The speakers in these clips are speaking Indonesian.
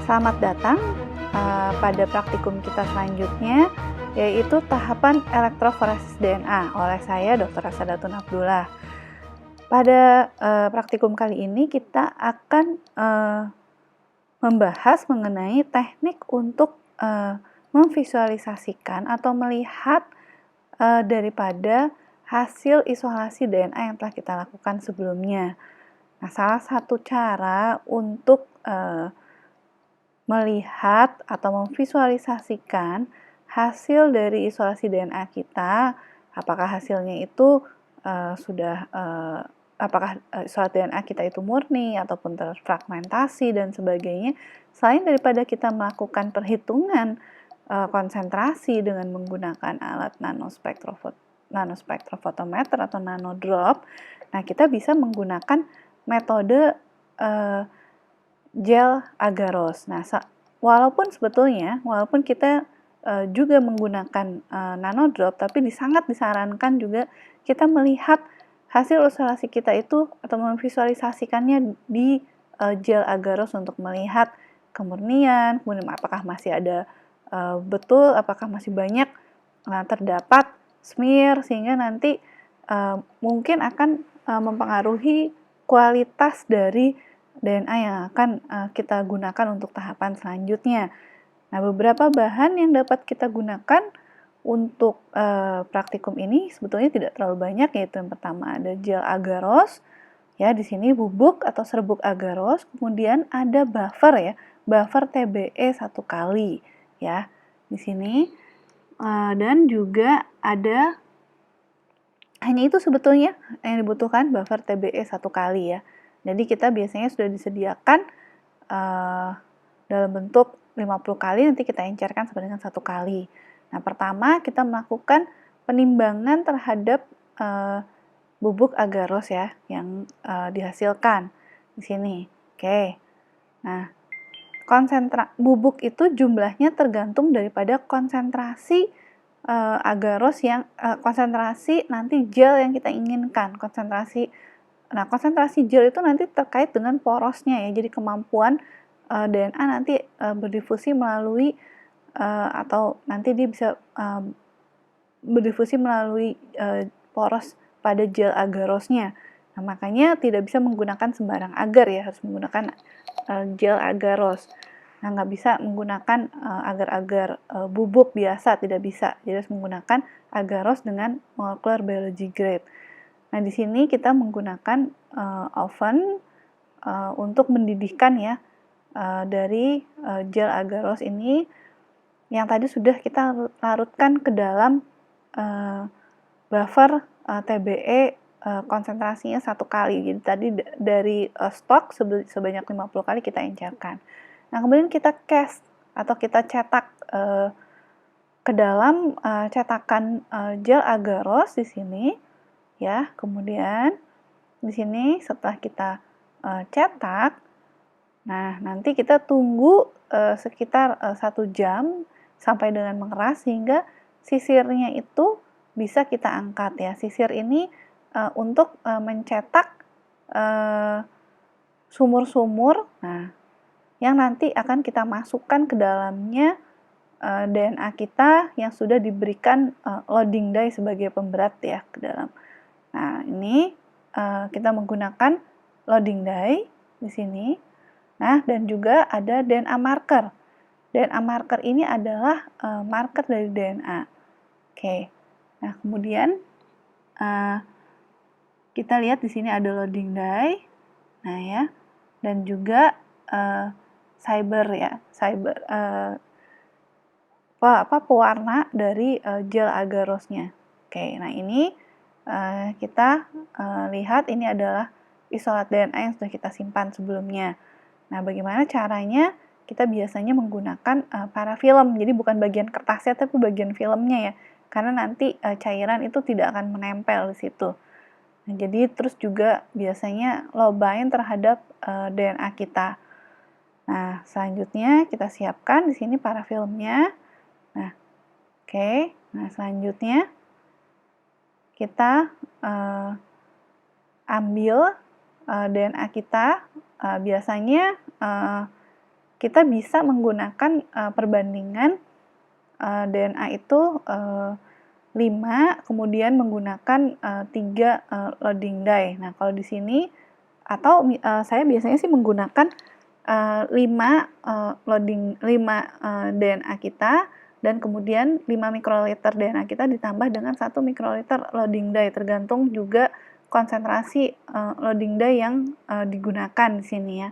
Selamat datang pada praktikum kita selanjutnya, yaitu tahapan elektroforesis DNA oleh saya Dr. Rasadatun Abdullah. Pada praktikum kali ini kita akan membahas mengenai teknik untuk memvisualisasikan atau melihat daripada hasil isolasi DNA yang telah kita lakukan sebelumnya. Nah, salah satu cara untuk melihat atau memvisualisasikan hasil dari isolasi DNA kita, apakah hasilnya itu apakah isolasi DNA kita itu murni ataupun terfragmentasi dan sebagainya, selain daripada kita melakukan perhitungan konsentrasi dengan menggunakan alat nanospektrofotometer atau nanodrop, nah kita bisa menggunakan metode gel agarose. Nah, walaupun kita juga menggunakan nanodrop, tapi sangat disarankan juga kita melihat hasil isolasi kita itu atau memvisualisasikannya di gel agarose untuk melihat kemurnian, kemudian apakah masih ada apakah masih banyak terdapat smear, sehingga nanti mungkin akan mempengaruhi kualitas dari DNA yang akan kita gunakan untuk tahapan selanjutnya. Nah, beberapa bahan yang dapat kita gunakan untuk praktikum ini sebetulnya tidak terlalu banyak, yaitu yang pertama ada gel agarose, ya di sini bubuk atau serbuk agarose, kemudian ada buffer TBE 1 kali, ya di sini, dan juga ada hanya itu sebetulnya yang dibutuhkan, buffer TBE 1 kali ya. Jadi kita biasanya sudah disediakan dalam bentuk 50 kali, nanti kita encerkan sampai dengan 1 kali. Nah, pertama kita melakukan penimbangan terhadap bubuk agarose ya yang dihasilkan di sini. Oke. Nah, bubuk itu jumlahnya tergantung daripada konsentrasi agarose yang konsentrasi nanti gel yang kita inginkan. Konsentrasi gel itu nanti terkait dengan porosnya ya, jadi kemampuan DNA nanti berdifusi melalui atau nanti dia bisa berdifusi melalui poros pada gel agarose-nya. Nah, makanya tidak bisa menggunakan sembarang agar ya, harus menggunakan gel agarose. Nah, nggak bisa menggunakan agar-agar bubuk biasa, tidak bisa. Jadi harus menggunakan agarose dengan molecular biology grade. Nah, di sini kita menggunakan oven untuk mendidihkan ya dari gel agarose ini yang tadi sudah kita larutkan ke dalam buffer TBE konsentrasinya 1 kali. Jadi tadi dari stok sebanyak 50 kali kita encerkan. Nah, kemudian kita cast atau kita cetak ke dalam cetakan gel agarose di sini. Ya, kemudian di sini setelah kita cetak, nah nanti kita tunggu sekitar 1 jam sampai dengan mengeras sehingga sisirnya itu bisa kita angkat ya. Sisir ini untuk mencetak sumur-sumur, nah yang nanti akan kita masukkan ke dalamnya DNA kita yang sudah diberikan loading dye sebagai pemberat ya ke dalam. Nah, ini kita menggunakan loading dye di sini. Nah, dan juga ada DNA marker. DNA marker ini adalah marker dari DNA. Oke. Nah, kemudian kita lihat di sini ada loading dye. Nah, ya. Dan juga pewarna dari gel agarose-nya. Oke, nah ini kita lihat ini adalah isolat DNA yang sudah kita simpan sebelumnya. Nah, bagaimana caranya? Kita biasanya menggunakan parafilm. Jadi bukan bagian kertasnya tapi bagian filmnya ya. Karena nanti cairan itu tidak akan menempel di situ. Nah, jadi terus juga biasanya low bind terhadap DNA kita. Nah, selanjutnya kita siapkan di sini parafilmnya. Nah, oke. Nah, selanjutnya kita ambil DNA kita, biasanya kita bisa menggunakan perbandingan DNA itu 5, kemudian menggunakan 3 loading die. Nah, kalau di sini atau saya biasanya sih menggunakan 5 DNA kita, dan kemudian 5 mikroliter DNA kita ditambah dengan 1 mikroliter loading die, tergantung juga konsentrasi loading die yang digunakan di sini ya.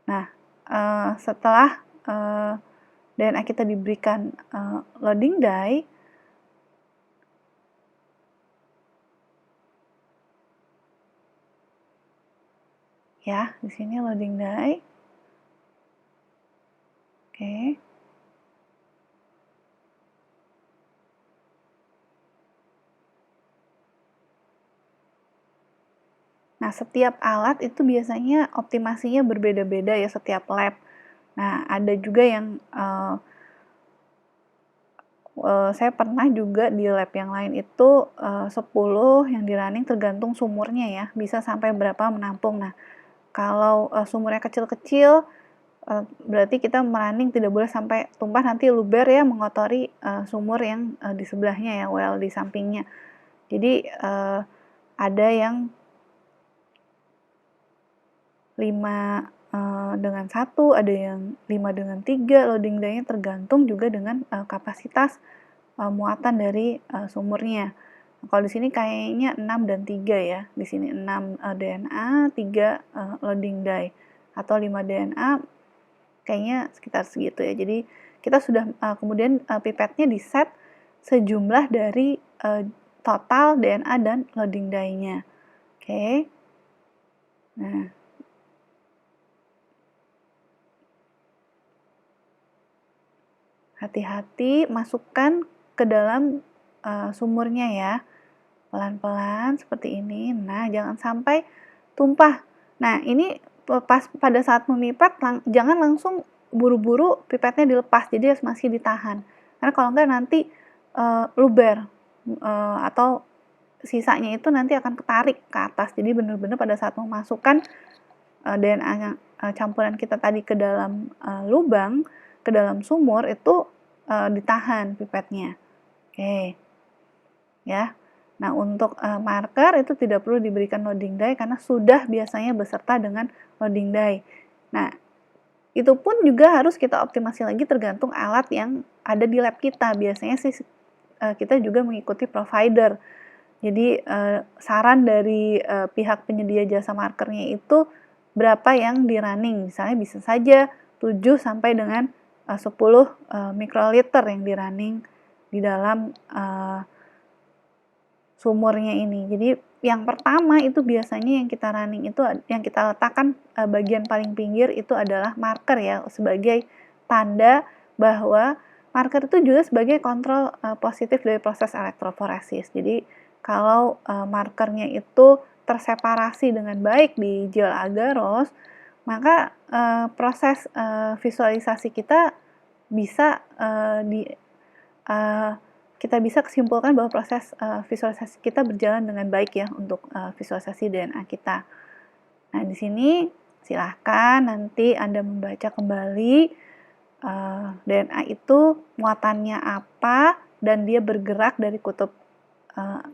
Nah, setelah DNA kita diberikan loading die, ya, di sini loading die. Oke. Nah, setiap alat itu biasanya optimasinya berbeda-beda ya, setiap lab. Nah, ada juga yang saya pernah juga di lab yang lain itu 10 yang di running, tergantung sumurnya ya, bisa sampai berapa menampung. Nah, kalau sumurnya kecil-kecil, berarti kita running tidak boleh sampai tumpah, nanti luber ya, mengotori sumur yang di sebelahnya ya, well di sampingnya. Jadi ada yang 5 dengan 1, ada yang 5 dengan 3 loading die-nya, tergantung juga dengan kapasitas muatan dari sumurnya. Kalau di sini kayaknya 6 dan 3 ya. Di sini 6 DNA, 3 loading die, atau 5 DNA, kayaknya sekitar segitu ya. Jadi kita sudah kemudian pipetnya di set sejumlah dari total DNA dan loading die-nya. Oke. Nah, hati-hati masukkan ke dalam sumurnya ya, pelan-pelan seperti ini. Nah, jangan sampai tumpah. Nah, ini pas pada saat memipet, jangan langsung buru-buru pipetnya dilepas, jadi harus masih ditahan. Karena kalau enggak nanti luber, atau sisanya itu nanti akan ketarik ke atas. Jadi benar-benar pada saat memasukkan DNA campuran kita tadi ke dalam lubang, ke dalam sumur, itu ditahan pipetnya. Oke. Ya. Nah, untuk marker itu tidak perlu diberikan loading die karena sudah biasanya beserta dengan loading die. Nah, itu pun juga harus kita optimasi lagi tergantung alat yang ada di lab kita. Biasanya sih kita juga mengikuti provider. Jadi saran dari pihak penyedia jasa markernya itu berapa yang di running. Misalnya bisa saja 7 sampai dengan 10 mikroliter yang di running di dalam sumurnya ini. Jadi yang pertama itu biasanya yang kita running itu, yang kita letakkan bagian paling pinggir itu adalah marker ya, sebagai tanda bahwa marker itu juga sebagai kontrol positif dari proses elektroforesis. Jadi kalau markernya itu terseparasi dengan baik di gel agarose, maka proses visualisasi kita bisa kita bisa kesimpulkan bahwa proses visualisasi kita berjalan dengan baik ya untuk visualisasi DNA kita. Nah, di sini silahkan nanti Anda membaca kembali DNA itu muatannya apa dan dia bergerak dari kutub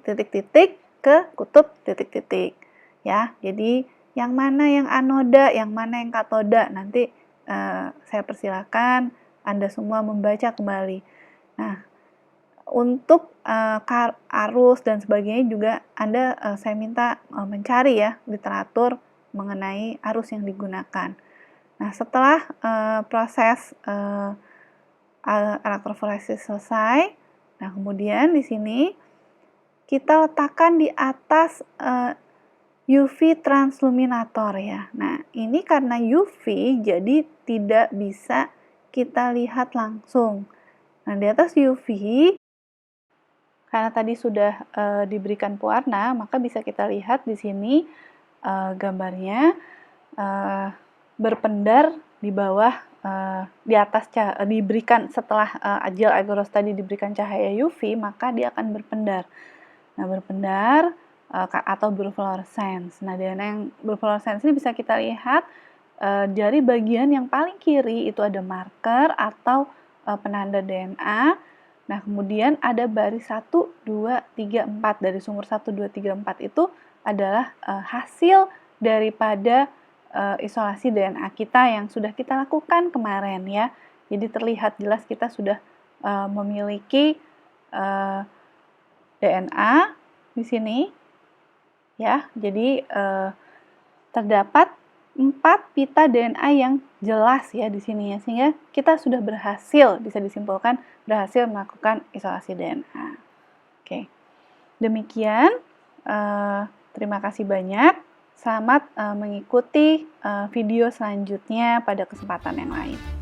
titik-titik ke kutub titik-titik ya. Jadi yang mana yang anoda, yang mana yang katoda, nanti saya persilahkan Anda semua membaca kembali. Nah, untuk arus dan sebagainya juga Anda saya minta mencari ya literatur mengenai arus yang digunakan. Nah, setelah proses elektroforesis selesai, nah kemudian di sini kita letakkan di atas UV transluminator ya. Nah, ini karena UV jadi tidak bisa kita lihat langsung. Nah, di atas UV, karena tadi sudah diberikan pewarna, maka bisa kita lihat di sini gambarnya berpendar di bawah, di atas diberikan setelah gel agarose tadi diberikan cahaya UV, maka dia akan berpendar. Nah, berpendar atau berfluorescence. Nah, DNA yang berfluorescence ini bisa kita lihat dari bagian yang paling kiri itu ada marker atau penanda DNA. Nah, kemudian ada baris 1, 2, 3, 4. Dari sumur 1, 2, 3, 4 itu adalah hasil daripada isolasi DNA kita yang sudah kita lakukan kemarin ya. Jadi terlihat jelas kita sudah memiliki DNA di sini ya. Jadi terdapat 4 pita DNA yang jelas ya di sini ya, sehingga kita sudah berhasil, bisa disimpulkan berhasil melakukan isolasi DNA. Oke, demikian. Terima kasih banyak. Selamat mengikuti video selanjutnya pada kesempatan yang lain.